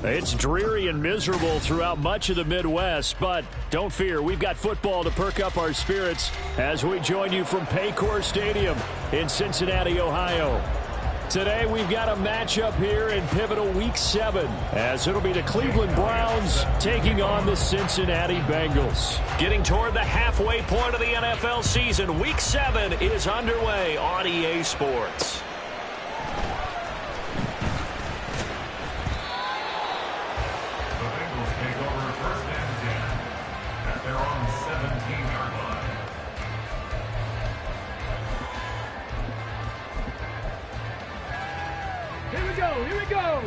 It's dreary and miserable throughout much of the Midwest, but don't fear, we've got football to perk up our spirits as we join you from Paycor Stadium in Cincinnati, Ohio. Today we've got a matchup here in pivotal Week 7 as it'll be the Cleveland Browns taking on the Cincinnati Bengals. Getting toward the halfway point of the NFL season, Week 7 is underway on EA Sports. Here we go.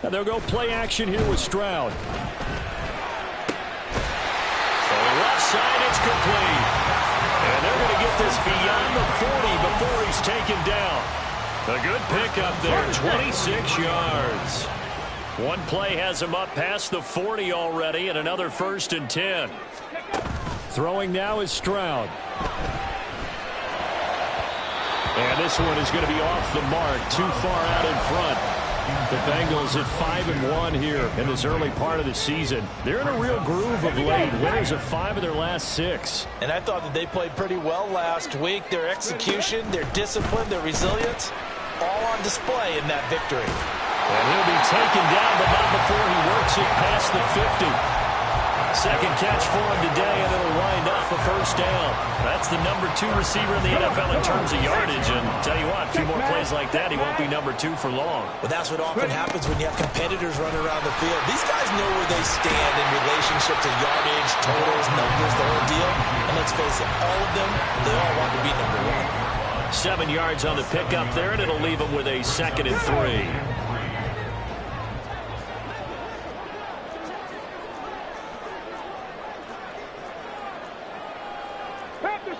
And they'll go play action here with Stroud. So left side, it's complete. And they're going to get this beyond the 40 before he's taken down. A good pickup there, 26 yards. One play has him up past the 40 already, and another 1st and 10. Throwing now is Stroud. And this one is going to be off the mark, too far out in front. The Bengals at 5-1 here in this early part of the season. They're in a real groove of late. Winners of 5 of their last 6. And I thought that they played pretty well last week. Their execution, their discipline, their resilience, all on display in that victory. And he'll be taken down, but not before he works it past the 50. Second catch for him today, and it'll wind up a 1st down. That's the number 2 receiver in the NFL in terms of yardage. And tell you what, a few more plays like that, he won't be number 2 for long. Well, that's what often happens when you have competitors running around the field. These guys know where they stand in relationship to yardage, totals, numbers, the whole deal. And let's face it, all of them, they all want to be number 1. 7 yards on the pickup there, and it'll leave him with a 2nd and 3.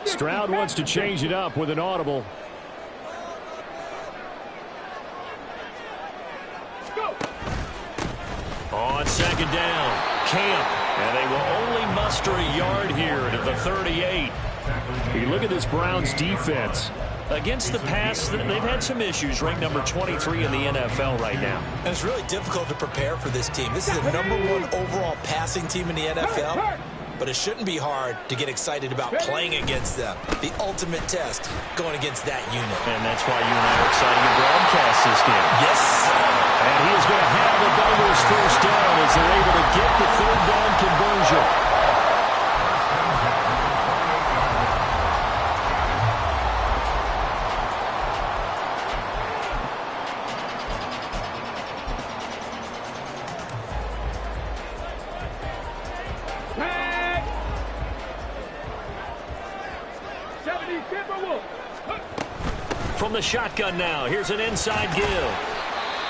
Stroud wants to change it up with an audible. On 2nd down, Camp. And they will only muster a yard here to the 38. You look at this Browns defense. Against the pass, they've had some issues, ranked number 23 in the NFL right now. And it's really difficult to prepare for this team. This is the number 1 overall passing team in the NFL. But it shouldn't be hard to get excited about playing against them. The ultimate test going against that unit. And that's why you and I are excited to broadcast this game. Yes. And he is going to have the Bengals 1st down as they're able to get the 3rd down conversion. From the shotgun now, here's an inside give.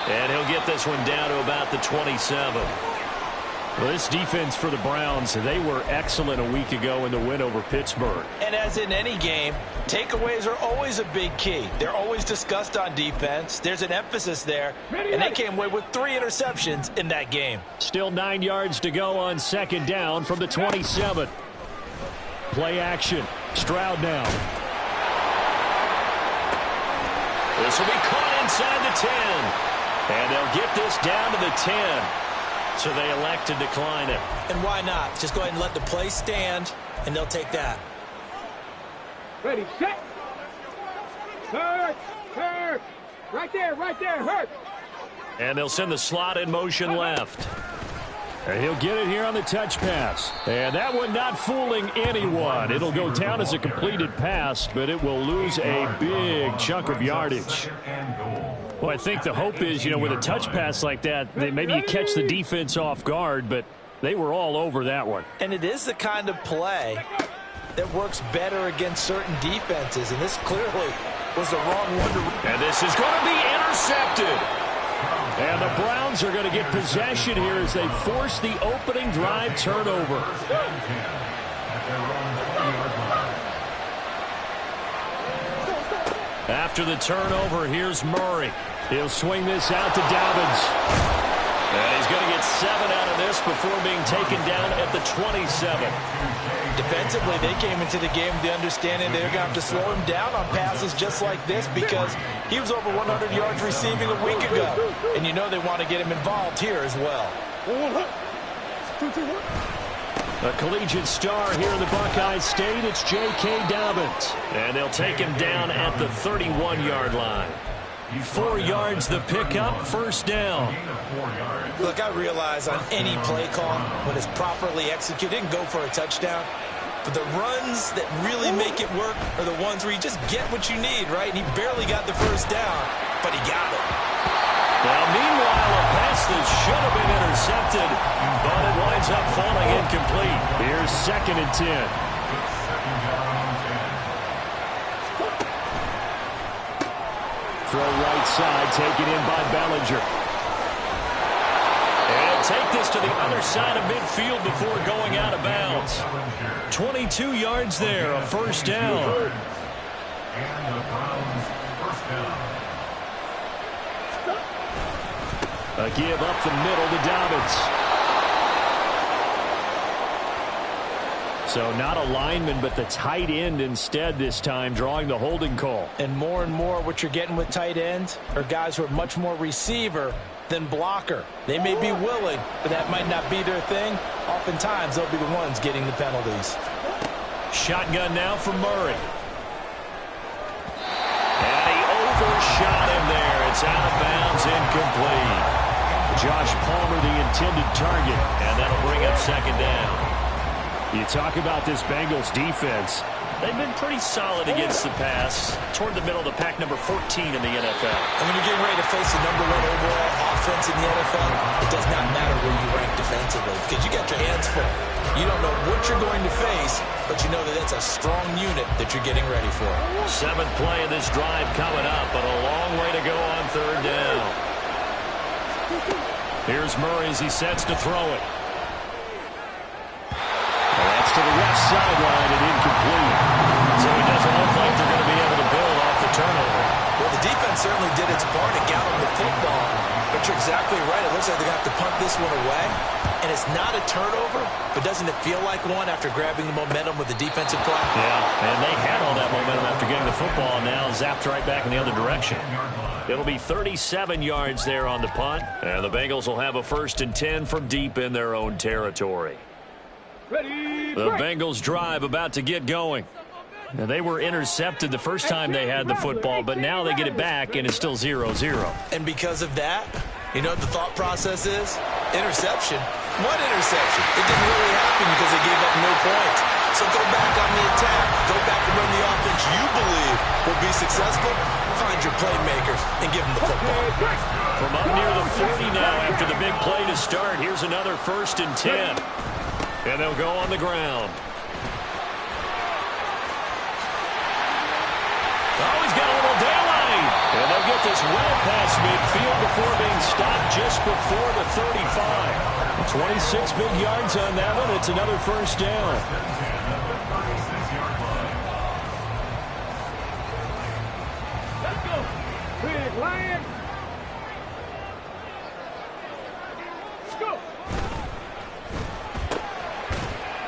And he'll get this one down to about the 27. Well, this defense for the Browns, they were excellent a week ago in the win over Pittsburgh. And as in any game, takeaways are always a big key. They're always discussed on defense. There's an emphasis there. And they came away with 3 interceptions in that game. Still 9 yards to go on 2nd down from the 27. Play action. Stroud now. This will be caught inside the 10. And they'll get this down to the 10. So they elect to decline it. And why not? Just go ahead and let the play stand, and they'll take that. Ready, set. Hurt. Right there, hurt. And they'll send the slot in motion left. And he'll get it here on the touch pass. And that one not fooling anyone. It'll go down as a completed pass, but it will lose a big chunk of yardage. Well, I think the hope is, with a touch pass like that, maybe you catch the defense off guard, but they were all over that one. And it is the kind of play that works better against certain defenses, and this clearly was the wrong one to... And this is going to be intercepted. And the Browns are going to get possession here as they force the opening drive turnover. After the turnover, here's Murray. He'll swing this out to Dobbins. And he's going to get 7 out of this before being taken down at the 27. Defensively, they came into the game with the understanding they're going to have to slow him down on passes just like this because he was over 100 yards receiving a week ago. And they want to get him involved here as well. A collegiate star here in the Buckeye State, it's J.K. Dobbins. And they'll take him down at the 31-yard line. 4 yards the pickup, first down. Look, I realize on any play call, when it's properly executed, it can go for a touchdown. But the runs that really make it work are the ones where you just get what you need, right? And he barely got the first down, but he got it. Now, meanwhile, a pass that should have been intercepted, but it winds up falling incomplete. Here's 2nd and 10. Throw right side, taken in by Bellinger. And take this to the other side of midfield before going out of bounds. 22 yards there, a first down. A give up the middle to Dobbins. So not a lineman, but the tight end instead this time, drawing the holding call. And more what you're getting with tight ends are guys who are much more receiver than blocker. They may be willing, but that might not be their thing. Oftentimes, they'll be the ones getting the penalties. Shotgun now from Murray. And he overshot him there. It's out of bounds, incomplete. Josh Palmer, the intended target, and that'll bring up 2nd down. You talk about this Bengals defense. They've been pretty solid against the pass. Toward the middle of the pack, number 14 in the NFL. And when you're getting ready to face the #1 overall offense in the NFL, it does not matter where you rank defensively because you got your hands full. You don't know what you're going to face, but you know that it's a strong unit that you're getting ready for. 7th play of this drive coming up, but a long way to go on 3rd down. Here's Murray as he sets to throw it. That's to the left sideline and incomplete. So it doesn't look like they're going to be able to build off the turnover. Well, the defense certainly did its part and got them the football. But you're exactly right. It looks like they're going to have to punt this one away. And it's not a turnover, but doesn't it feel like one after grabbing the momentum with the defensive play? Yeah, and they had all that momentum after getting the football and now zapped right back in the other direction. It'll be 37 yards there on the punt. And the Bengals will have a 1st and 10 from deep in their own territory. The Bengals drive about to get going. Now, they were intercepted the first time they had the football, but now they get it back, and it's still 0-0. And because of that, you know what the thought process is? Interception. What interception? It didn't really happen because they gave up no points. So go back on the attack. Go back and run the offense you believe will be successful. Find your playmakers and give them the football. From up near the 40 now after the big play to start, here's another 1st and 10. And they'll go on the ground. Oh, he's got a little daylight. And they'll get this well past midfield before being stopped just before the 35. 26 big yards on that one. It's another 1st down. Let's go. Big Lion. Let's go.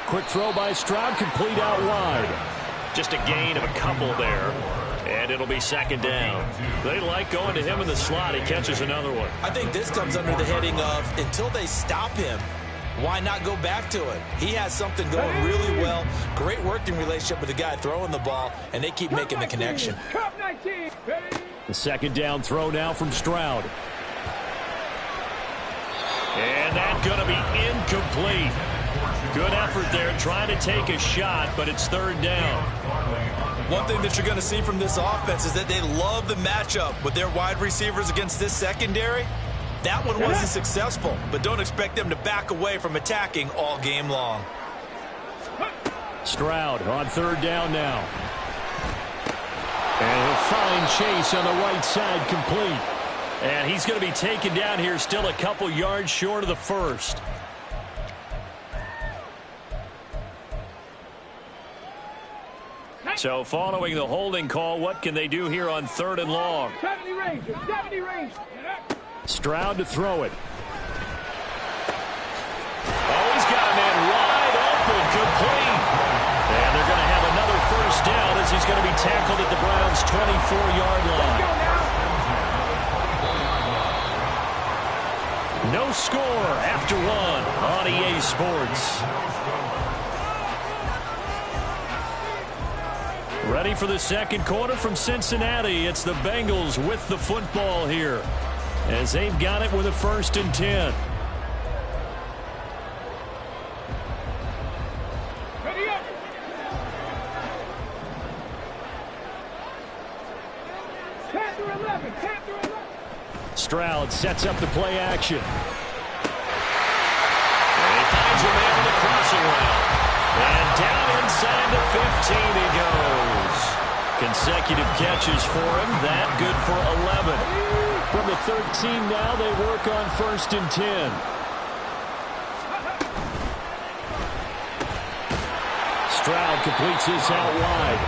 Quick throw by Stroud, complete out wide. Just a gain of a couple there. And it'll be 2nd down. They like going to him in the slot. He catches another one. I think this comes under the heading of until they stop him, why not go back to it? He has something going really well. Great working relationship with the guy throwing the ball, and they keep making the connection. The 2nd down throw now from Stroud. And that's going to be incomplete. Good effort there trying to take a shot, but it's 3rd down. One thing that you're going to see from this offense is that they love the matchup with their wide receivers against this secondary. That one wasn't successful, but don't expect them to back away from attacking all game long. Stroud on third down now. And he'll find Chase on the right side, complete. And he's going to be taken down here, still a couple yards short of the first. So following the holding call, what can they do here on third and long? 70 range. Stroud to throw it. Oh, he's got a man wide open, complete. And they're going to have another first down as he's going to be tackled at the Browns' 24-yard line. No score after one on EA Sports. Ready for the second quarter from Cincinnati. It's the Bengals with the football here, as they've got it with a 1st and 10. Ready up. Panther 11. Stroud sets up the play action. And he finds a man in the crossing route. And down inside the 15 he goes. Consecutive catches for him. That good for 11. From the 13 now, they work on 1st and 10. Stroud completes this out wide.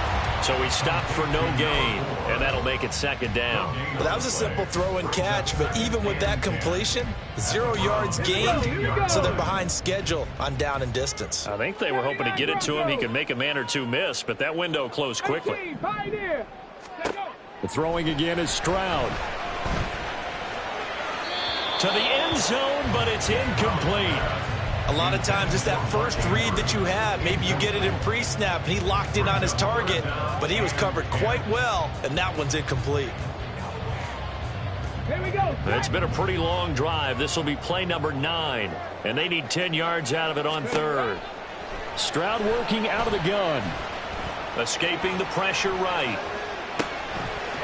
So he stopped for no gain, and that'll make it 2nd down. Well, that was a simple throw and catch, but even with that completion, 0 yards gained, so they're behind schedule on down and distance. I think they were hoping to get it to him. He could make a man or two miss, but that window closed quickly. The throwing again is Stroud. To the end zone, but it's incomplete. A lot of times it's that first read that you have. Maybe you get it in pre-snap, and he locked in on his target, but he was covered quite well, and that one's incomplete. Here we go. It's been a pretty long drive. This will be play number 9, and they need 10 yards out of it on 3rd. Stroud working out of the gun. Escaping the pressure right.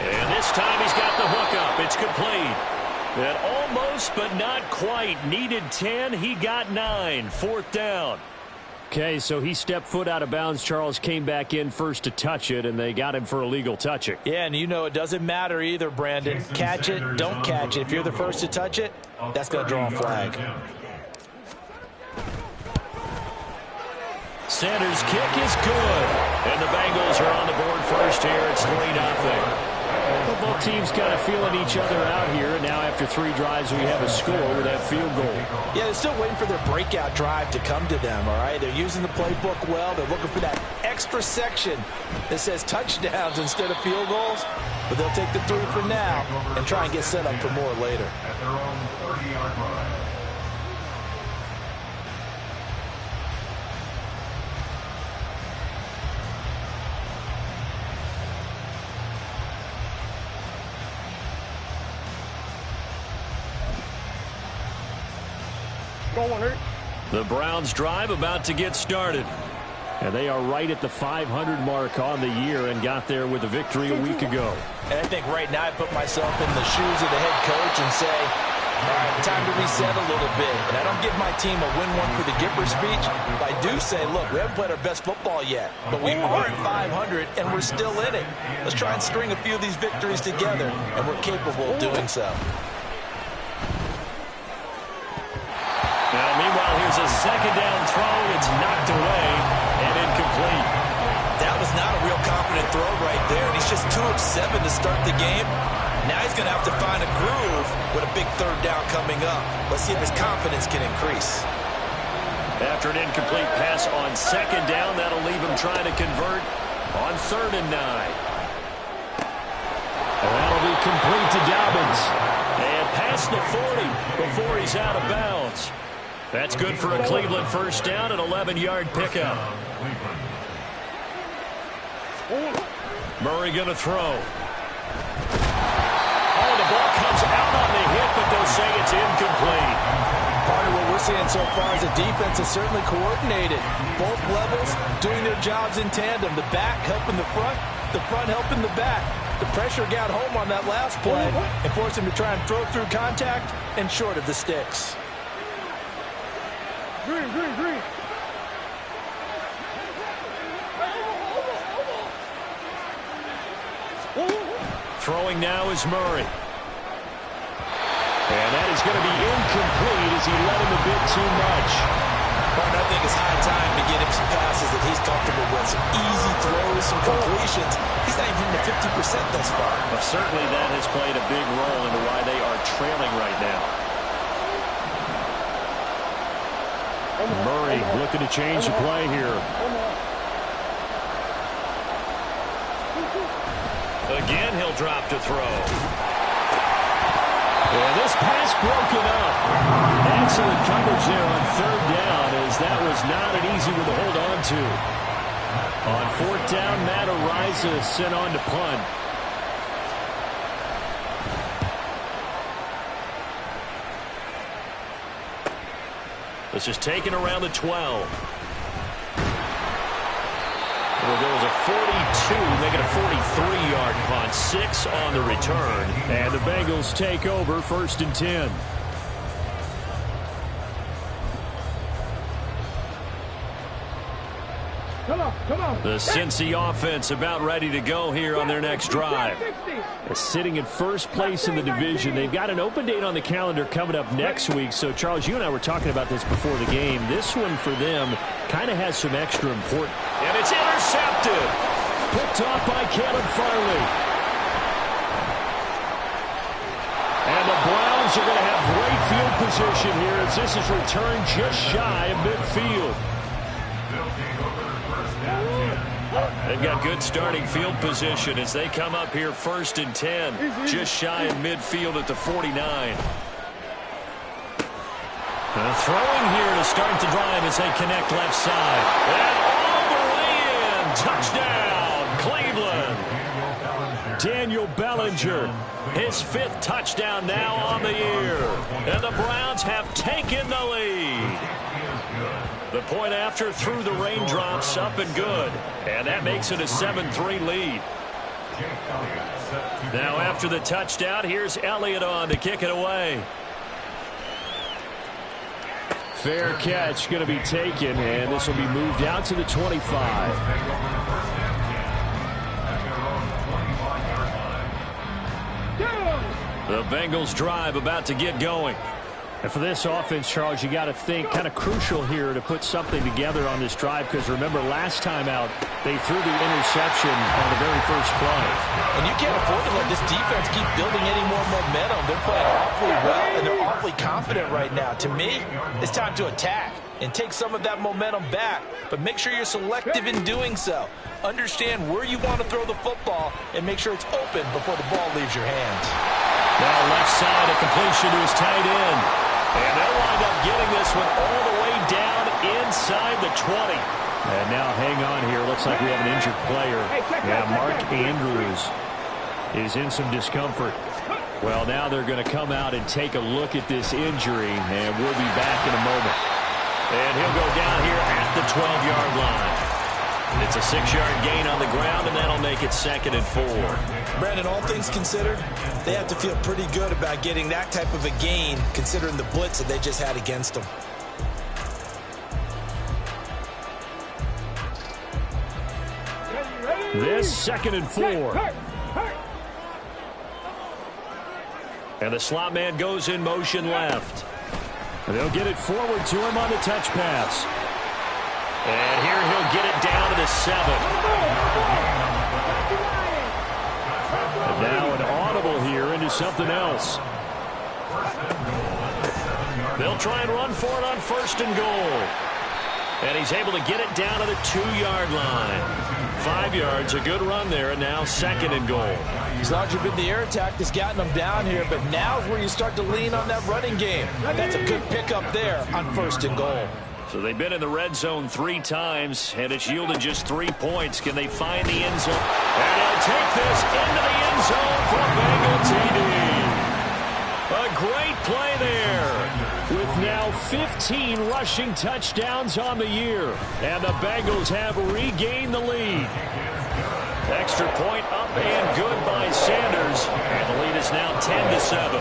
And this time he's got the hookup. It's complete. And almost, but not quite. Needed 10. He got 9. 4th down. Okay, so he stepped foot out of bounds. Charles came back in first to touch it, and they got him for illegal touching. Yeah, and you know it doesn't matter either, Brandon. Catch it, don't catch it. If you're the first to touch it, that's going to draw a flag. Sanders' kick is good. And the Bengals are on the board first here. It's 3-0. Both teams kind of feeling each other out here. And now after 3 drives, we have a score with that field goal. Yeah, they're still waiting for their breakout drive to come to them, all right? They're using the playbook well. They're looking for that extra section that says touchdowns instead of field goals. But they'll take the 3 for now and try and get set up for more later. At their own 30-yard line. The Browns drive about to get started. And they are right at the 500 mark on the year and got there with a victory a week ago. And I think right now I put myself in the shoes of the head coach and say, all right, time to reset a little bit. And I don't give my team a win one for the Gipper speech. But I do say, look, we haven't played our best football yet. But we are at 500 and we're still in it. Let's try and string a few of these victories together. And we're capable of doing so. Now, meanwhile, here's a 2nd down throw. It's knocked away and incomplete. That was not a real confident throw right there. And he's just 2 of 7 to start the game. Now he's going to have to find a groove with a big 3rd down coming up. Let's see if his confidence can increase. After an incomplete pass on 2nd down, that'll leave him trying to convert on 3rd and 9. And that'll be complete to Dobbins. And past the 40 before he's out of bounds. That's good for a Cleveland first down, an 11-yard pickup. Murray going to throw. Oh, the ball comes out on the hit, but they'll say it's incomplete. Part of what we're seeing so far is the defense is certainly coordinated. Both levels doing their jobs in tandem. The back helping the front, The front helping the back. The pressure got home on that last play and forced him to try and throw through contact and short of the sticks. Green. Throwing now is Murray. And that is going to be incomplete as he led him a bit too much. Martin, I think it's high time to get him some passes that he's comfortable with. Some easy throws, some completions. He's not even to 50% thus far. But certainly that has played a big role into why they are trailing right now. Murray looking to change the play here. Again, he'll drop to throw. And this pass broken up. Excellent coverage there on third down, as that was not an easy one to hold on to. On fourth down, Matt Araiza sent on to punt. This is taken around the 12. It'll go as a 42, make it a 43-yard punt. 6 on the return. And the Bengals take over 1st and 10. Come on. The Cincy offense about ready to go here on their next drive. Sitting in first place in the division. They've got an open date on the calendar coming up next week. So, Charles, you and I were talking about this before the game. This one for them kind of has some extra importance. And it's intercepted. Picked off by Caleb Farley. And the Browns are going to have great field position here as this is returned just shy of midfield. They've got good starting field position as they come up here 1st and 10, just shy of midfield at the 49. Throwing here to start the drive as they connect left side. And all the way in. Touchdown, Cleveland. Daniel Bellinger, his 5th touchdown now on the year. And the Browns have taken the lead. The point after through the raindrops, up and good. And that makes it a 7-3 lead. Now after the touchdown, here's Elliott on to kick it away. Fair catch going to be taken, and this will be moved out to the 25. The Bengals drive about to get going. And for this offense, Charles, you got to think kind of crucial here to put something together on this drive, because remember last time out they threw the interception on the very first play. And you can't afford to let this defense keep building any more momentum. They're playing awfully well and they're awfully confident right now. To me, it's time to attack and take some of that momentum back, but make sure you're selective in doing so. Understand where you want to throw the football and make sure it's open before the ball leaves your hands. Now left side, a completion to his tight end. And they'll wind up getting this one all the way down inside the 20. And now hang on here. Looks like we have an injured player. Yeah, Mark Andrews is in some discomfort. Well, now they're going to come out and take a look at this injury, and we'll be back in a moment. And he'll go down here at the 12-yard line. It's a 6-yard gain on the ground, and that'll make it 2nd and 4. Brandon, all things considered, they have to feel pretty good about getting that type of a gain, considering the blitz that they just had against them. This 2nd and 4. And the slot man goes in motion left. And they'll get it forward to him on the touch pass. And here he'll get it down to the 7. And now an audible here into something else. They'll try and run for it on 1st and goal. And he's able to get it down to the 2-yard line. 5 yards, a good run there, and now 2nd and goal. As long as you've been the air attack that's gotten them down here, but now's where you start to lean on that running game. That's a good pickup there on 1st and goal. So they've been in the red zone 3 times, and it's yielded just 3 points. Can they find the end zone? And he'll take this into the end zone for Bengal TD. A great play there, with now 15 rushing touchdowns on the year. And the Bengals have regained the lead. Extra point up and good by Sanders. And the lead is now 10-7.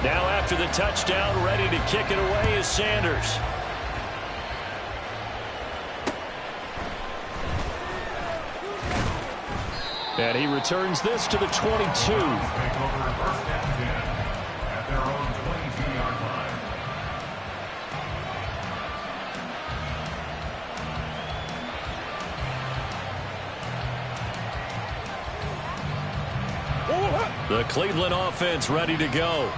Now after the touchdown, ready to kick it away is Sanders. And he returns this to the 22. The Cleveland offense ready to go.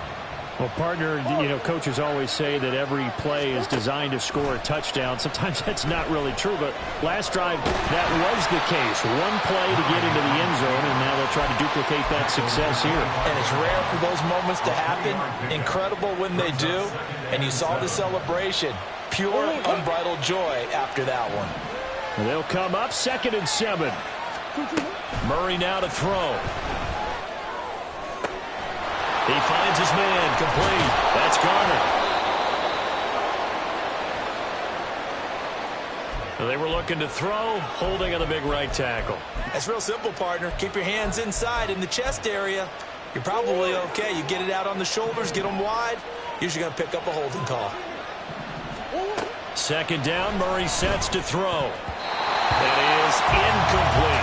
Well, partner, coaches always say that every play is designed to score a touchdown. Sometimes that's not really true, but last drive, that was the case. One play to get into the end zone, and now they'll try to duplicate that success here. And it's rare for those moments to happen. Incredible when they do. And you saw the celebration. Pure, unbridled joy after that one. They'll come up 2nd and 7. Murray now to throw. He finds his man, complete. That's Garner. They were looking to throw, holding on the big right tackle. That's real simple, partner. Keep your hands inside in the chest area. You're probably okay. You get it out on the shoulders, get them wide. Usually going to pick up a holding call. 2nd down, Murray sets to throw. That is incomplete.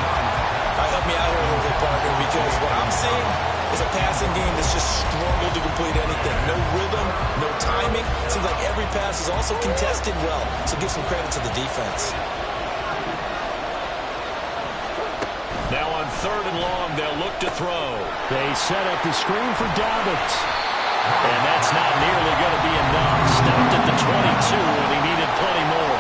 Help me out here a little bit, partner, because what I'm seeing is a passing game that's just struggled to complete anything. No rhythm, no timing. Seems like every pass is also contested well, so give some credit to the defense. Now on 3rd and long, they'll look to throw. They set up the screen for Dobbins. And that's not nearly going to be enough. Stopped at the 22, and he needed plenty more.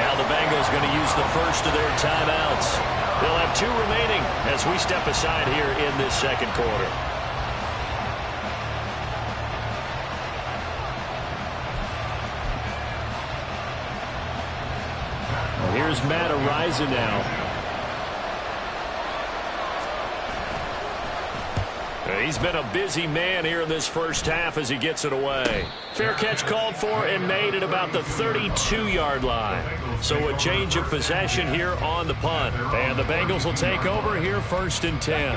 Now the Bengals going to use the first of their timeouts. They'll have 2 remaining as we step aside here in this 2nd quarter. Well, here's Matt Araiza now. He's been a busy man here in this first half as he gets it away. Fair catch called for and made at about the 32-yard line. So a change of possession here on the punt. And the Bengals will take over here 1st and 10.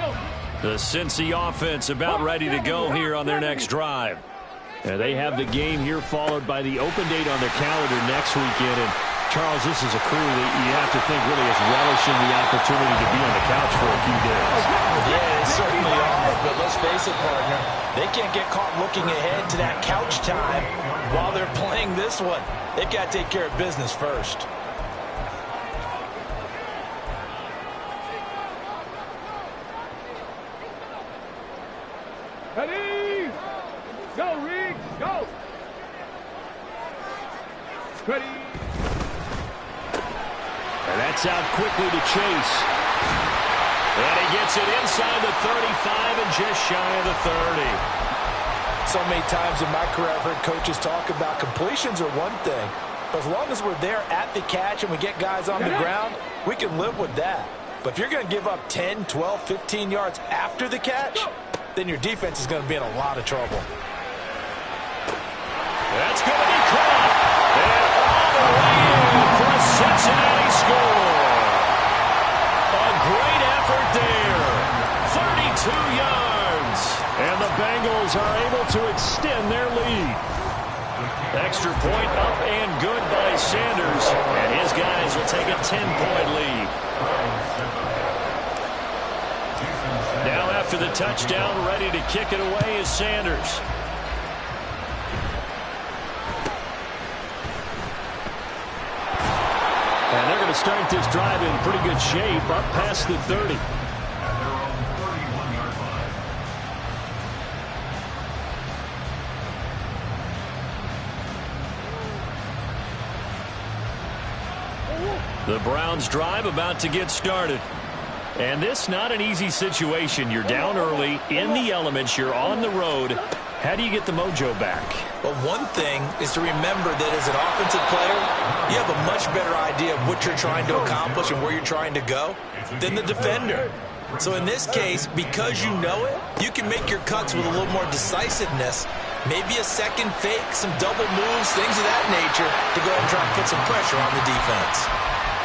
The Cincy offense about ready to go here on their next drive. And they have the game here followed by the open date on their calendar next weekend. And Charles, this is a crew that you have to think really is relishing the opportunity to be on the couch for a few days. Yeah, they certainly are, but let's face it, partner. They can't get caught looking ahead to that couch time while they're playing this one. They've got to take care of business first. Ready? Go, Riggs, go! Ready? And that's out quickly to Chase. And he gets it inside the 35 and just shy of the 30. So many times in my career I've heard coaches talk about completions are one thing, but as long as we're there at the catch and we get guys on the ground, we can live with that. But if you're going to give up 10, 12, 15 yards after the catch, then your defense is going to be in a lot of trouble. That's going to be caught. And all the way in for a Cincinnati score. A great effort there. 32 yards. And the Bengals are able to extend their lead. Extra point up and good by Sanders. And his guys will take a 10-point lead. Now after the touchdown, ready to kick it away is Sanders. And they're going to start this drive in pretty good shape, up past the 30. The Browns drive about to get started. And this not an easy situation. You're down early, in the elements, you're on the road. How do you get the mojo back? Well, one thing is to remember that as an offensive player, you have a much better idea of what you're trying to accomplish and where you're trying to go than the defender. So in this case, because you know it, you can make your cuts with a little more decisiveness Maybe a second fake, some double moves, things of that nature to go and try and put some pressure on the defense.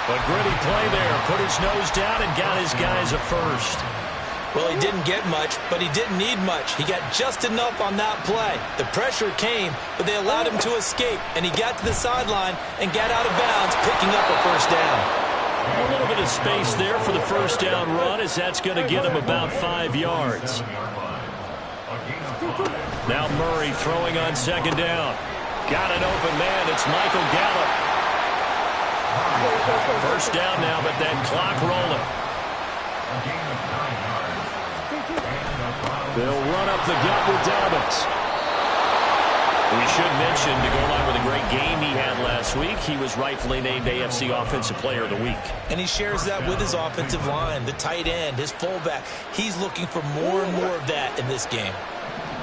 A gritty play there. Put his nose down and got his guys a first. Well, he didn't get much, but he didn't need much. He got just enough on that play. The pressure came, but they allowed him to escape, and he got to the sideline and got out of bounds, picking up a first down. A little bit of space there for the first down run, as that's going to get him about 5 yards. Now Murray throwing on second down. Got an open man. It's Michael Gallup. First down now, but that clock rolling. They'll run up the gut with Dobbins. We should mention, to go along with a great game he had last week, he was rightfully named AFC Offensive Player of the Week. And he shares that with his offensive line, the tight end, his fullback. He's looking for more and more of that in this game.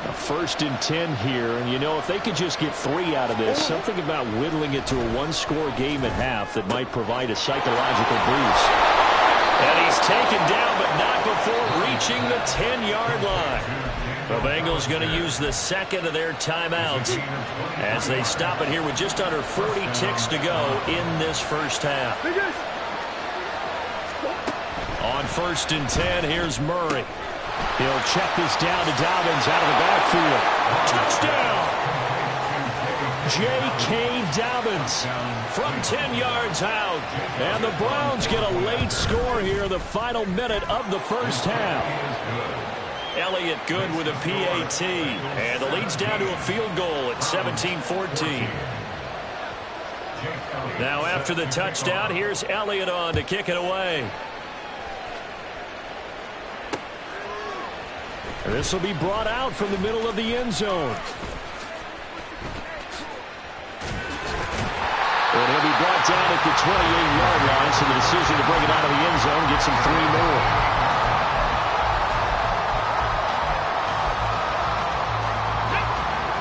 A 1st and 10 here, and you know, if they could just get 3 out of this, something about whittling it to a one-score game at half that might provide a psychological boost. And he's taken down, but not before reaching the 10-yard line. The Bengals going to use the second of their timeouts as they stop it here with just under 40 ticks to go in this first half. On 1st and 10, here's Murray. He'll check this down to Dobbins out of the backfield. Touchdown! J.K. Dobbins from 10 yards out. And the Browns get a late score here, the final minute of the first half. Elliott good with a PAT. And the lead's down to a field goal at 17-14. Now after the touchdown, here's Elliott on to kick it away. This will be brought out from the middle of the end zone. And he'll be brought down at the 28-yard line, so the decision to bring it out of the end zone gets him 3 more.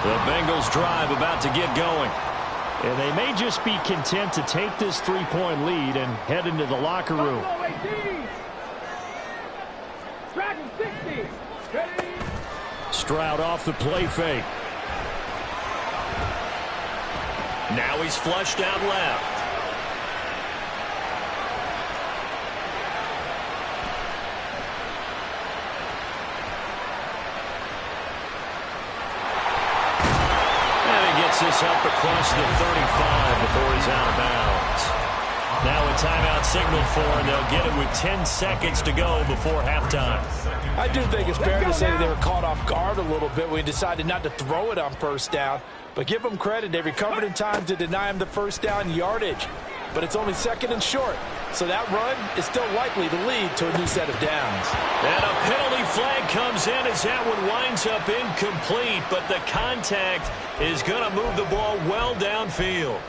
The Bengals drive about to get going. And they may just be content to take this 3-point lead and head into the locker room. Stroud off the play fake. Now he's flushed out left. And he gets this up across the 35 before he's out of bounds. Now a timeout signal for, and they'll get it with 10 seconds to go before halftime. I do think it's fair to say that they were caught off guard a little bit when he decided not to throw it on first down. But give them credit. They recovered in time to deny him the first down yardage. But it's only 2nd and short. So that run is still likely to lead to a new set of downs. And a penalty flag comes in as that one winds up incomplete. But the contact is going to move the ball well downfield.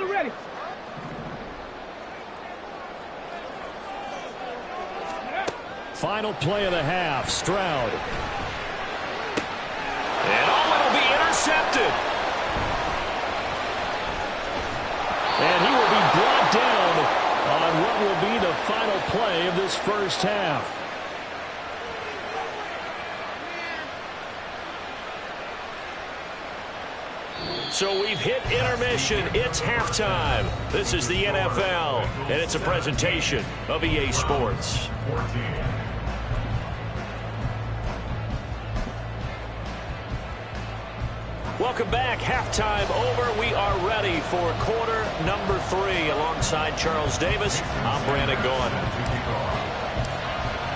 Ready. Final play of the half, Stroud. And it'll be intercepted. And he will be brought down on what will be the final play of this first half. So we've hit intermission. It's halftime. This is the NFL, and it's a presentation of EA Sports. Welcome back. Halftime over. We are ready for quarter number 3. Alongside Charles Davis, I'm Brandon Gaughan.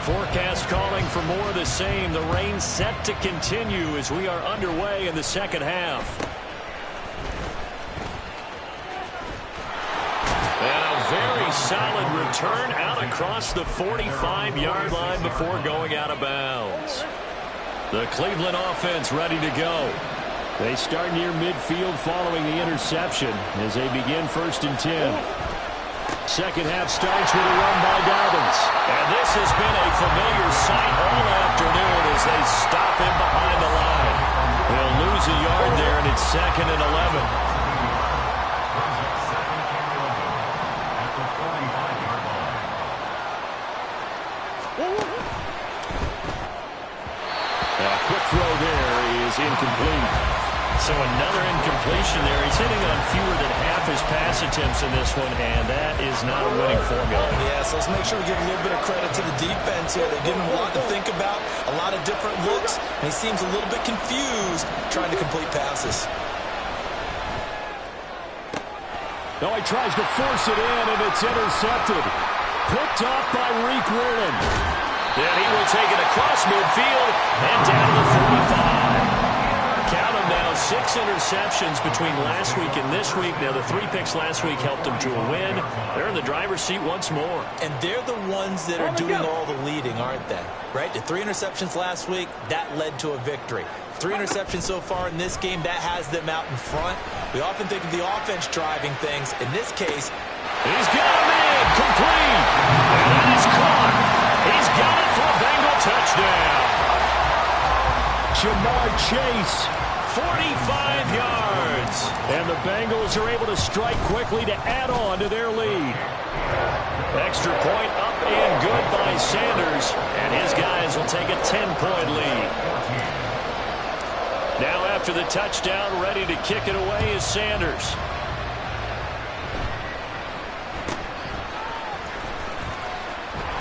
Forecast calling for more of the same. The rain set to continue as we are underway in the second half. Very solid return out across the 45-yard line before going out of bounds. The Cleveland offense ready to go. They start near midfield following the interception as they begin 1st and 10. Second half starts with a run by Dobbins. And this has been a familiar sight all afternoon as they stop him behind the line. They'll lose a yard there, and it's 2nd and 11. is incomplete. So another incompletion there. He's hitting on fewer than half his pass attempts in this one, and that is not a winning formula. Yeah, so let's make sure we give a little bit of credit to the defense here. They're giving him a lot to think about, a lot of different looks, and he seems a little bit confused trying to complete passes. No, he tries to force it in, and it's intercepted. Picked off by Reek Woolen. And he will take it across midfield and down to the 45. Count them now, 6 interceptions between last week and this week. Now, the 3 picks last week helped them to a win. They're in the driver's seat once more. And they're the ones that are doing all the leading, aren't they? Right? The 3 interceptions last week, that led to a victory. 3 interceptions so far in this game, that has them out in front. We often think of the offense driving things. In this case, he's got him in, complete. And that is caught. He's got it for a Bengal touchdown. Ja'Marr Chase, 45 yards. And the Bengals are able to strike quickly to add on to their lead. Extra point up and good by Sanders. And his guys will take a 10-point lead. Now after the touchdown, ready to kick it away is Sanders.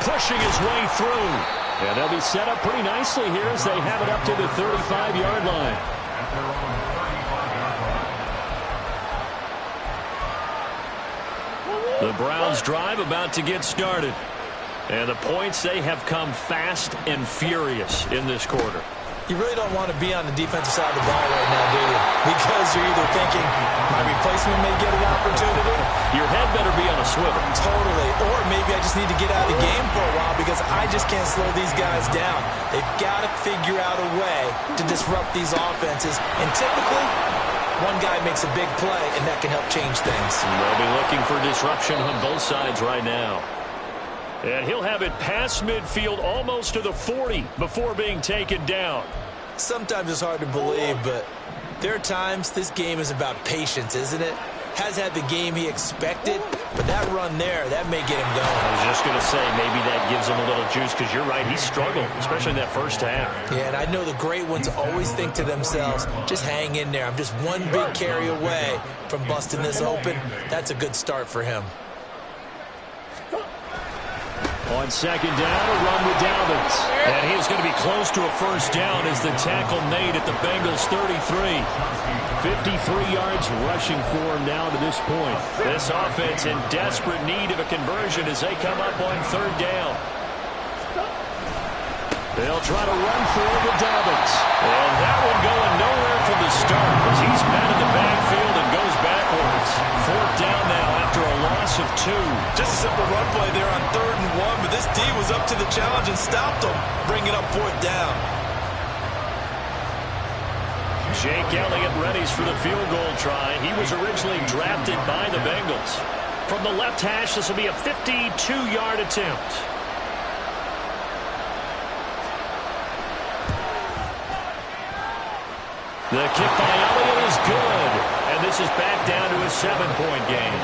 Pushing his way through. And they'll be set up pretty nicely here as they have it up to the 35-yard line. The Browns drive about to get started. And the points, they have come fast and furious in this quarter. You really don't want to be on the defensive side of the ball right now, do you? Because you're either thinking, my replacement may get an opportunity. Your head better be on a swivel. Totally. Or maybe I just need to get out of the game for a while because I just can't slow these guys down. They've got to figure out a way to disrupt these offenses. And typically, one guy makes a big play, and that can help change things. They'll be looking for disruption on both sides right now. And he'll have it past midfield almost to the 40 before being taken down. Sometimes it's hard to believe, but there are times this game is about patience, isn't it? Has had the game he expected, but that run there, that may get him going. I was just going to say, maybe that gives him a little juice, because you're right, he struggled, especially in that first half. Yeah, and I know the great ones always think to themselves, just hang in there. I'm just one big carry away from busting this open. That's a good start for him. On second down, a run with Dobbins. And he is going to be close to a first down as the tackle made at the Bengals 33. 53 yards rushing for him now to this point. This offense in desperate need of a conversion as they come up on third down. They'll try to run for it with Dobbins. And that one going nowhere from the start as he's met in the backfield and goes backwards. Fourth down now after a loss of 2. Just a simple run play there on 3rd and 1, but this D was up to the challenge and stopped him, bringing up 4th down. Jake Elliott readies for the field goal try. He was originally drafted by the Bengals. From the left hash, this will be a 52-yard attempt. The kick by Elliott is good. And this is back down to a 7-point game.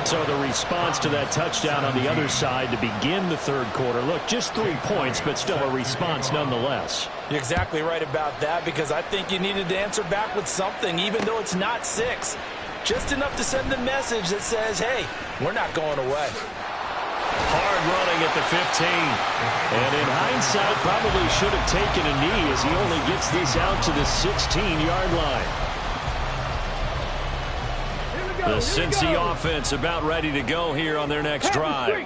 So the response to that touchdown on the other side to begin the third quarter. Look, just 3 points, but still a response nonetheless. You're exactly right about that, because I think you needed to answer back with something, even though it's not 6. Just enough to send the message that says, hey, we're not going away. Hard running at the 15. And in hindsight, probably should have taken a knee as he only gets this out to the 16-yard line. The Cincy offense about ready to go here on their next drive.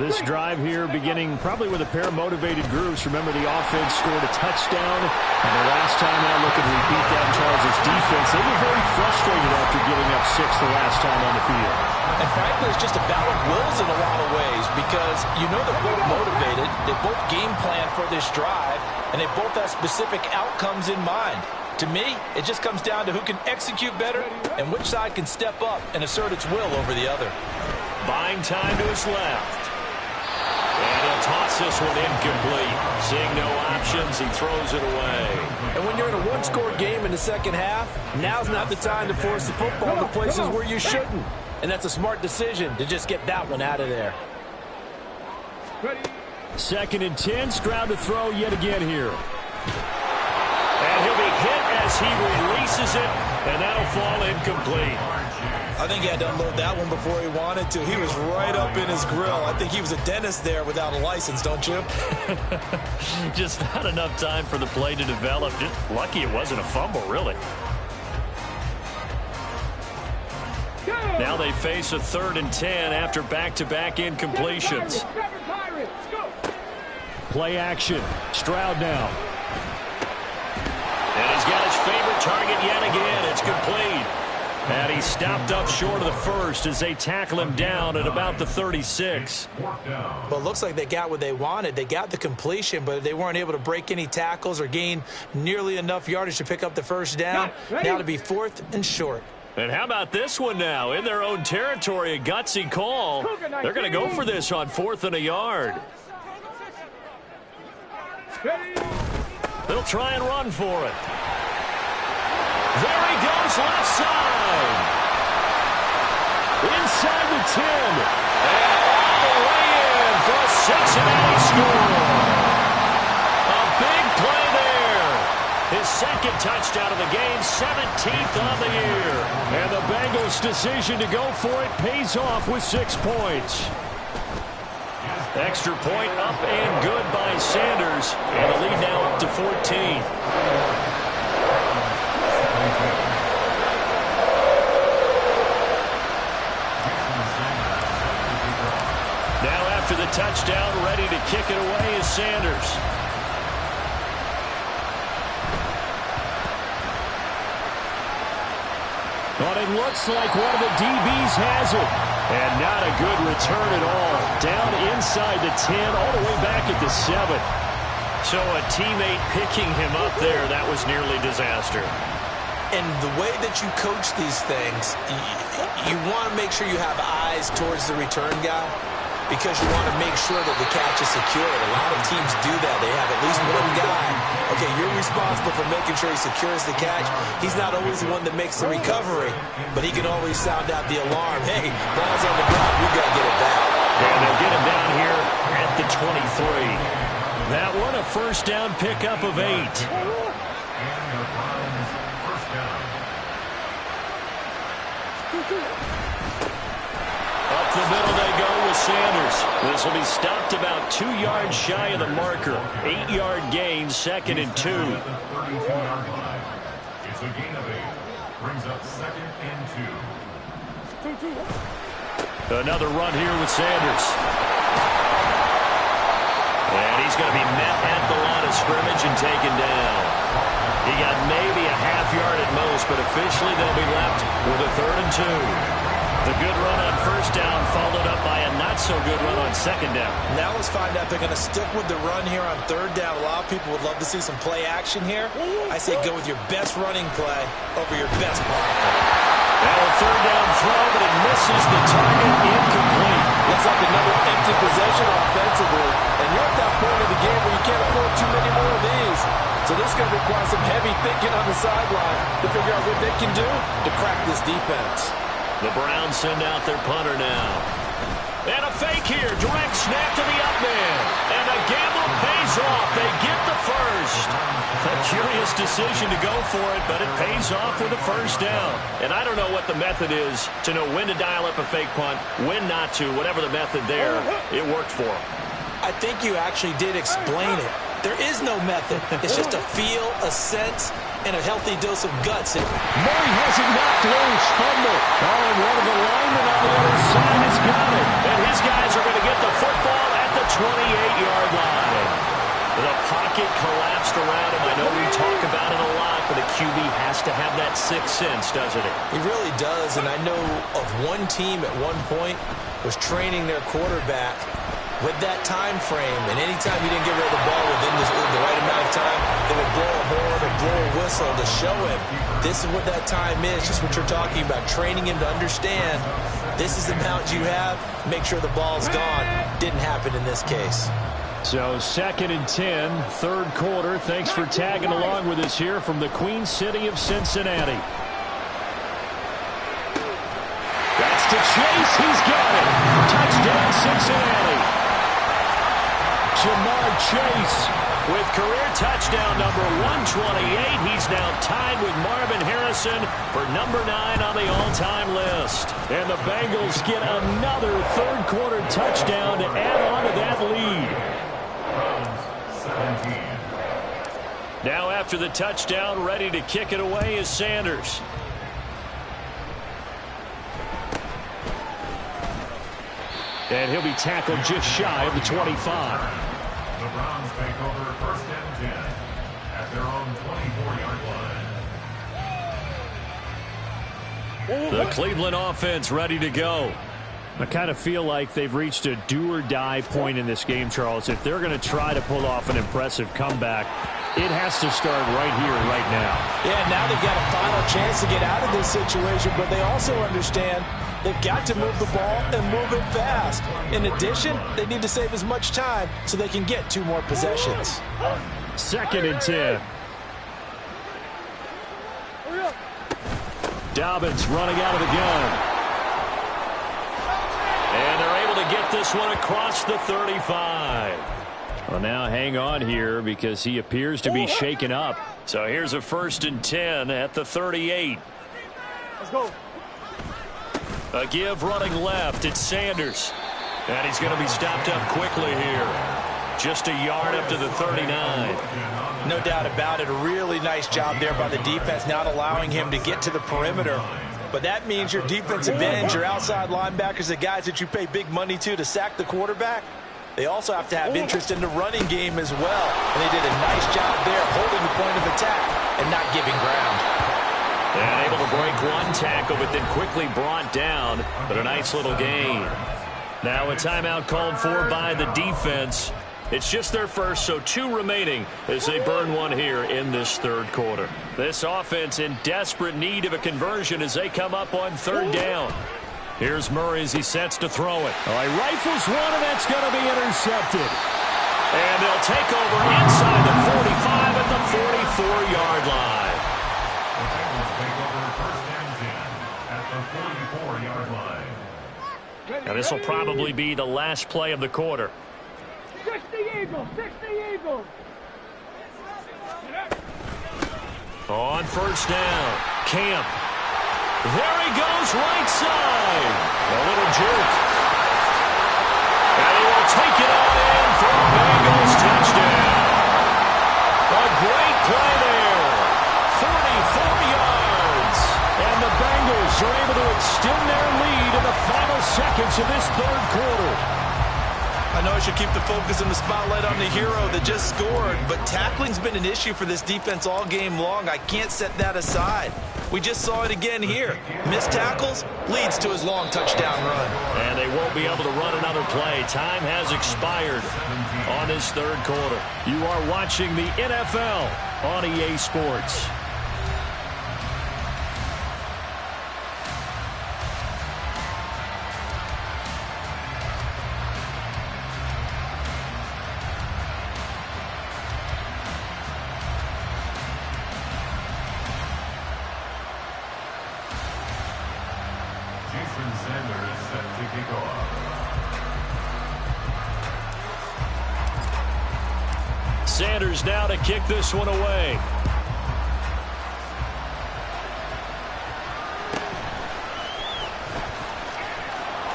This drive here beginning probably with a pair of motivated groups. Remember, the offense scored a touchdown. And the last time out, looking to repeat that in Charles' defense, they were very frustrated after giving up 6 the last time on the field. And frankly, it's just a battle of wills in a lot of ways, because you know they're both motivated, they both game plan for this drive, and they both have specific outcomes in mind. To me, it just comes down to who can execute better and which side can step up and assert its will over the other. Buying time to his left. And he'll toss this one incomplete. Seeing no options, he throws it away. And when you're in a one-score game in the second half, now's not the time to force the football to places where you shouldn't. And that's a smart decision to just get that one out of there. Second and 10, Stroud to throw yet again here. And he'll be hit as he releases it, and that'll fall incomplete. I think he had to unload that one before he wanted to. He was right up in his grill. I think he was a dentist there without a license, don't you? Just not enough time for the play to develop. Just lucky it wasn't a fumble, really. Now they face a 3rd and 10 after back-to-back incompletions. Play action. Stroud now. And he's got his favorite target yet again. It's complete. And he stopped up short of the first as they tackle him down at about the 36. Well, it looks like they got what they wanted. They got the completion, but they weren't able to break any tackles or gain nearly enough yardage to pick up the first down. Now to be 4th and short. And how about this one now? In their own territory, a gutsy call. They're going to go for this on 4th and a yard. They'll try and run for it. There he goes, left side. Inside the 10. And all the way in for a Cincinnati score. A big play there. His 2nd touchdown of the game, 17th on the year. And the Bengals' decision to go for it pays off with 6 points. Extra point up and good by Sanders. And the lead now up to 14. Now after the touchdown, ready to kick it away is Sanders. But it looks like one of the DBs has it. And not a good return at all. Down inside the 10, all the way back at the 7. So a teammate picking him up there, that was nearly disaster. And the way that you coach these things, you want to make sure you have eyes towards the return guy because you want to make sure that the catch is secured. A lot of teams do that. They have at least one guy. Okay, you're responsible for making sure he secures the catch. He's not always the one that makes the recovery, but he can always sound out the alarm. Hey, ball's on the ground. We got to get it back. And they'll get him down here at the 23. That one a first down pickup of 8. Up the middle they go with Sanders. This will be stopped about 2 yards shy of the marker. 8-yard gain, 2nd and 2. It's a gain of 8. Brings up 2nd and 2. Another run here with Sanders. And he's going to be met at the line of scrimmage and taken down. He got maybe a half yard at most, but officially they'll be left with a 3rd and 2. The good run on first down followed up by a not-so-good run on 2nd down. Now let's find out if they're going to stick with the run here on 3rd down. A lot of people would love to see some play action here. I say go with your best running play over your best blocker. And a 3rd down throw, but it misses the target, incomplete. Looks like another empty possession offensively. And you're at that point of the game where you can't afford too many more of these. So this is going to require some heavy thinking on the sideline to figure out what they can do to crack this defense. The Browns send out their punter now. And a fake here. Direct snap to the up man. And the gamble pays off. They get the first. A curious decision to go for it, but it pays off with a first down. And I don't know what the method is to know when to dial up a fake punt, when not to. Whatever the method there, it worked for them. I think you actually did explain it. There is no method. It's just a feel, a sense, and a healthy dose of guts. Murray has it knocked loose. Fumble. Oh, and one of the linemen on the other side has got it. And his guys are going to get the football at the 28-yard line. The pocket collapsed around him. I know we talk about it a lot, but a QB has to have that sixth sense, doesn't it? He really does, and I know of one team at one point was training their quarterback with that time frame, and anytime he didn't get rid of the ball within the right amount of time, they would blow a horn or blow a whistle to show him this is what that time is, just what you're talking about, training him to understand this is the amount you have, make sure the ball's gone. Didn't happen in this case. So 2nd and 10, 3rd quarter. Thanks for tagging along with us here from the Queen City of Cincinnati. That's to Chase. He's got it. Touchdown, Cincinnati. Jamar Chase with career touchdown number 128. He's now tied with Marvin Harrison for number 9 on the all-time list. And the Bengals get another third-quarter touchdown to add on to that lead. Browns 17. Now after the touchdown, ready to kick it away is Sanders. And he'll be tackled just shy of the 25. The Browns take over first and 10 at their own 24-yard line. The Cleveland offense ready to go. I kind of feel like they've reached a do-or-die point in this game, Charles. If they're going to try to pull off an impressive comeback, it has to start right here, right now. Yeah, now they've got a final chance to get out of this situation, but they also understand they've got to move the ball and move it fast. In addition, they need to save as much time so they can get 2 more possessions. 2nd and 10. Dobbins running out of the gun. And they're able to get this one across the 35. Well, now hang on here because he appears to be shaken up. So here's a 1st and 10 at the 38. Let's go. A give running left. It's Sanders. And he's going to be stopped up quickly here. Just a yard up to the 39. No doubt about it. A really nice job there by the defense, not allowing him to get to the perimeter. But that means your defensive ends, your outside linebackers, the guys that you pay big money to sack the quarterback, they also have to have interest in the running game as well. And they did a nice job there holding the point of attack and not giving ground. And able to break one tackle, but then quickly brought down. But a nice little gain. Now a timeout called for by the defense. It's just their first, so 2 remaining as they burn one here in this third quarter. This offense in desperate need of a conversion as they come up on 3rd down. Here's Murray as he sets to throw it. He rifles one, and that's going to be intercepted. And they'll take over inside the 45 at the 44-yard line. The Bengals take over first and 10 at the 44-yard line. Now this will probably be the last play of the quarter. 60 Eagles, 60 Eagles. On 1st down, Camp. There he goes, right side. A little jerk. And he will take it on in for a Bengals touchdown. A great play there. 44 yards. And the Bengals are able to extend their lead in the final seconds of this third quarter. I know I should keep the focus and the spotlight on the hero that just scored, but tackling's been an issue for this defense all game long. I can't set that aside. We just saw it again here. Missed tackles leads to his long touchdown run. And they won't be able to run another play. Time has expired on this third quarter. You are watching the NFL on EA Sports. Jason Sanders set to kick off. Sanders now to kick this one away.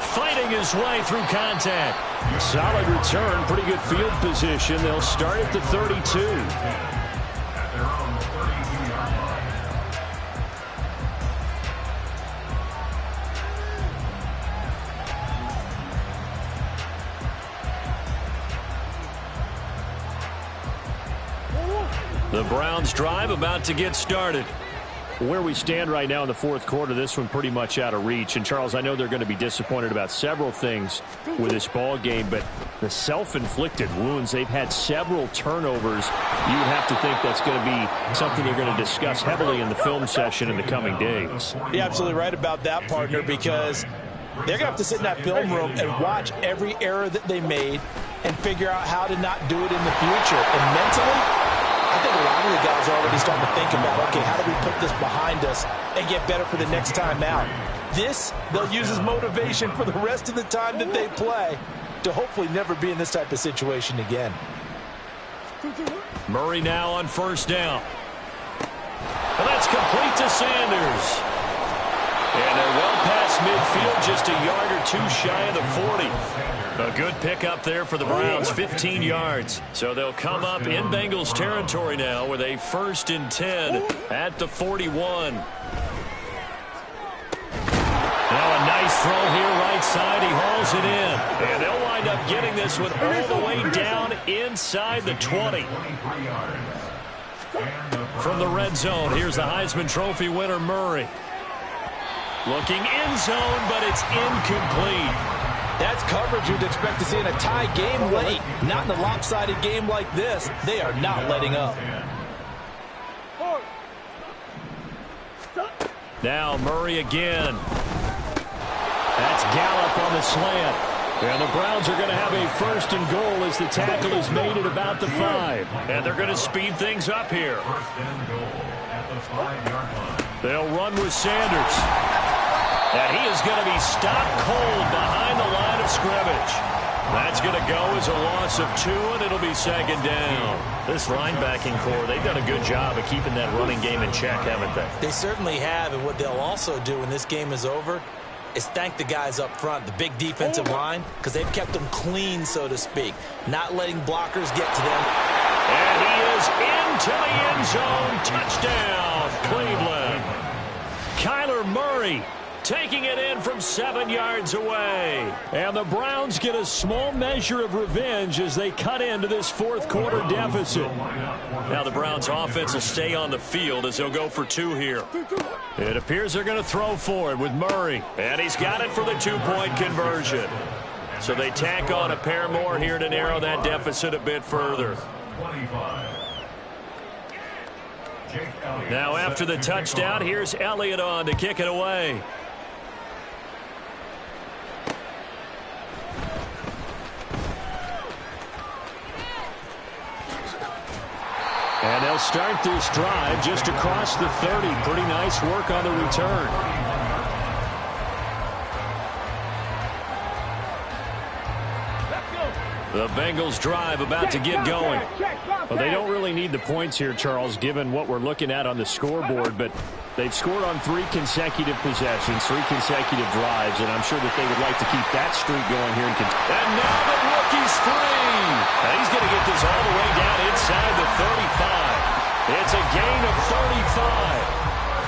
Fighting his way through contact. Solid return, pretty good field position. They'll start at the 32. At their own 32-yard line. The Browns drive about to get started. Where we stand right now in the fourth quarter, this one pretty much out of reach. And, Charles, I know they're going to be disappointed about several things with this ball game, but the self-inflicted wounds, they've had several turnovers. You would have to think that's going to be something they're going to discuss heavily in the film session in the coming days. You're absolutely right about that, partner, because they're going to have to sit in that film room and watch every error that they made and figure out how to not do it in the future. And mentally, I think a lot of the guys are already starting to think about, okay, how do we put this behind us and get better for the next time out? This, they'll use as motivation for the rest of the time that they play to hopefully never be in this type of situation again. Murray now on first down. And that's complete to Sanders. And they're well past midfield, just a yard or two shy of the 40. A good pickup there for the Browns, 15 yards. So they'll come up in Bengals territory now with a 1st and 10 at the 41. Now a nice throw here right side. He hauls it in. And they'll wind up getting this one all the way down inside the 20. From the red zone, here's the Heisman Trophy winner, Murray. Looking end zone, but it's incomplete. That's coverage you'd expect to see in a tie game late. Not in a lopsided game like this. They are not letting up. Now Murray again. That's Gallup on the slant. And the Browns are going to have a 1st and goal as the tackle is made at about the 5. And they're going to speed things up here. 1st and goal at the 5-yard line. They'll run with Sanders. And he is going to be stopped cold behind the line of scrimmage. That's going to go as a loss of 2, and it'll be 2nd down. This linebacking core, they've done a good job of keeping that running game in check, haven't they? They certainly have, and what they'll also do when this game is over is thank the guys up front, the big defensive line, because they've kept them clean, so to speak, not letting blockers get to them. And he is into the end zone. Touchdown, Cleveland. Kyler Murray taking it in from 7 yards away. And the Browns get a small measure of revenge as they cut into this 4th quarter deficit. Now the Browns offense will stay on the field as they'll go for 2 here. It appears they're going to throw for it with Murray. And he's got it for the 2-point conversion. So they tack on a pair more here to narrow that deficit a bit further. 25. Now after the touchdown, here's Elliott on to kick it away. And they'll start this drive just across the 30. Pretty nice work on the return. The Bengals drive about to get going. Well, they don't really need the points here, Charles, given what we're looking at on the scoreboard, but they've scored on 3 consecutive possessions, 3 consecutive drives, and I'm sure that they would like to keep that streak going here. And now the rookie's free. And he's going to get this all the way down inside the 35. It's a gain of 35.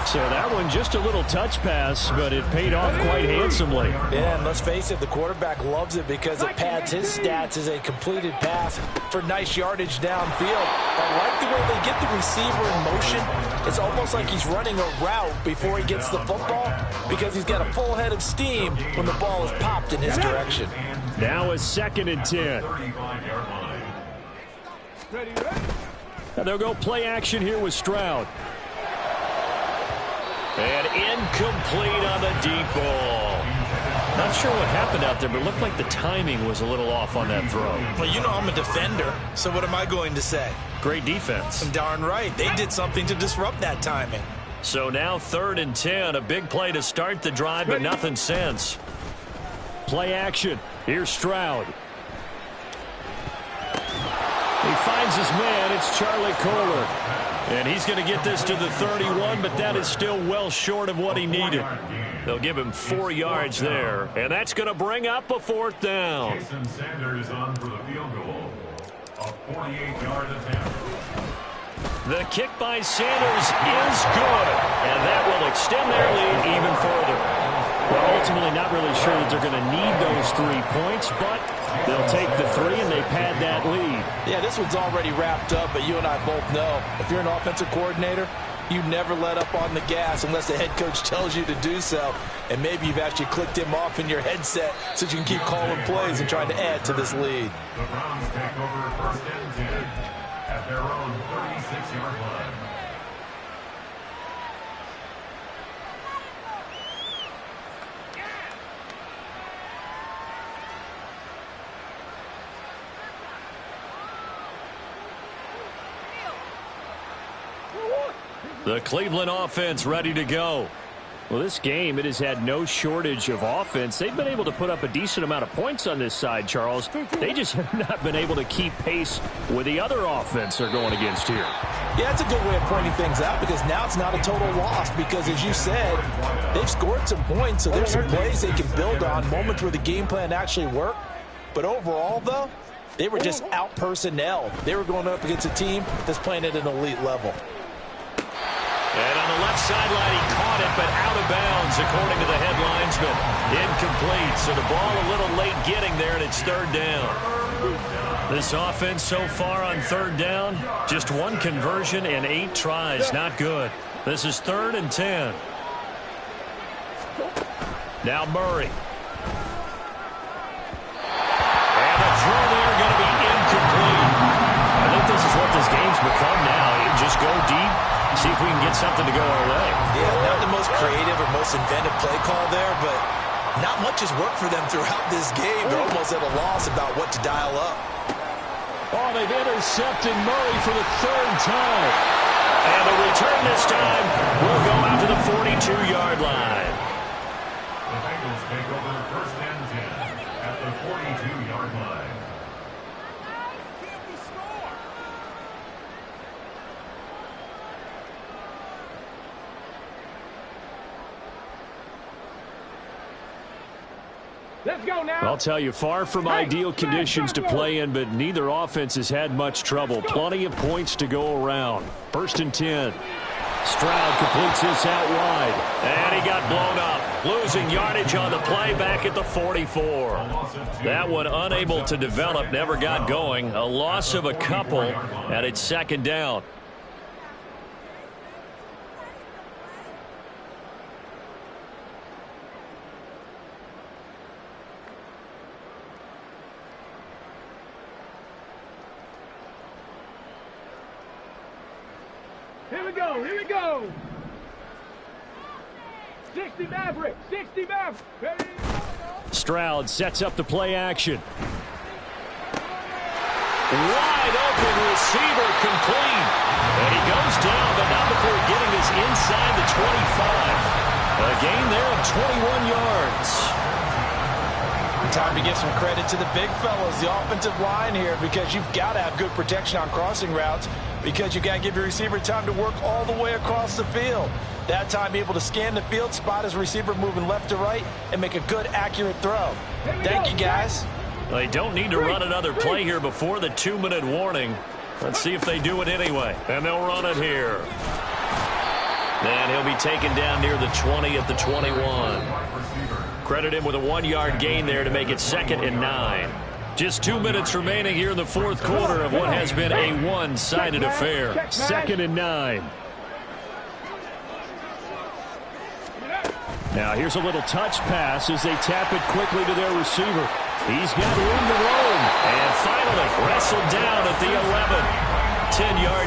So that one just a little touch pass, but it paid off quite handsomely. Yeah, and let's face it, the quarterback loves it because it pads his stats as a completed pass for nice yardage downfield. I like the way they get the receiver in motion. It's almost like he's running a route before he gets the football because he's got a full head of steam when the ball is popped in his direction. Now a 2nd and 10. Now they'll go play action here with Stroud. And incomplete on the deep ball. Not sure what happened out there, but it looked like the timing was a little off on that throw. Well, you know I'm a defender, so what am I going to say? Great defense. Darn right. They did something to disrupt that timing. So now 3rd and 10. A big play to start the drive, but nothing since. Play action. Here's Stroud. He finds his man. It's Charlie Kolar. And he's going to get this to the 31, but that is still well short of what he needed. They'll give him 4 yards there, and that's going to bring up a 4th down. Jason Sanders on for the field goal. A 48-yard attempt. The kick by Sanders is good, and that will extend their lead even further. Well, ultimately not really sure that they're going to need those 3 points, but they'll take the 3 and they pad that lead. Yeah, this one's already wrapped up, but you and I both know if you're an offensive coordinator, you never let up on the gas unless the head coach tells you to do so. And maybe you've actually clicked him off in your headset so you can keep calling plays and trying to add to this lead. The Browns take over 1st and 10 at their own 36-yard line. The Cleveland offense ready to go. Well, this game, it has had no shortage of offense. They've been able to put up a decent amount of points on this side, Charles. They just have not been able to keep pace with the other offense they're going against here. Yeah, that's a good way of pointing things out because now it's not a total loss because, as you said, they've scored some points, so there's some plays they can build on, moments where the game plan actually worked. But overall, though, they were just out-personnel. They were going up against a team that's playing at an elite level. And on the left sideline, he caught it, but out of bounds, according to the head linesman. Incomplete, so the ball a little late getting there, and it's third down. This offense so far on third down, just one conversion and 8 tries. Not good. This is 3rd and 10. Now Murray. And the throw there going to be incomplete. I think this is what this game's become now. You just go deep, see if we can get something to go our way. Yeah, not the most creative or most inventive play call there, but not much has worked for them throughout this game. They're almost at a loss about what to dial up. Oh, they've intercepted Murray for the 3rd time. And the return this time will go out to the 42-yard line. The Bengals take over 1st and 10 at the 42-yard line. Let's go now. I'll tell you, far from ideal conditions to play in, but neither offense has had much trouble. Plenty of points to go around. 1st and 10. Stroud completes this out wide. And he got blown up. Losing yardage on the play back at the 44. That one unable to develop, never got going. A loss of a couple, and it's 2nd down. Here we go. Here we go. 60 Maverick. 60 Maverick. Ready? Stroud sets up the play action. Wide open receiver complete. And he goes down, but not before getting this inside the 25. A gain there of 21 yards. Time to give some credit to the big fellas, the offensive line here, because you've got to have good protection on crossing routes because you've got to give your receiver time to work all the way across the field. That time able to scan the field, spot his receiver moving left to right, and make a good, accurate throw. Thank you, guys. They don't need to run another play here before the 2-minute warning. Let's see if they do it anyway. And they'll run it here. And he'll be taken down near the 20 at the 21. Credit him with a 1-yard gain there to make it 2nd and 9. Just 2 minutes remaining here in the 4th quarter of what has been a one-sided affair. 2nd and 9. Now here's a little touch pass as they tap it quickly to their receiver. He's got room to roam. And finally wrestled down at the 11. 10 yards.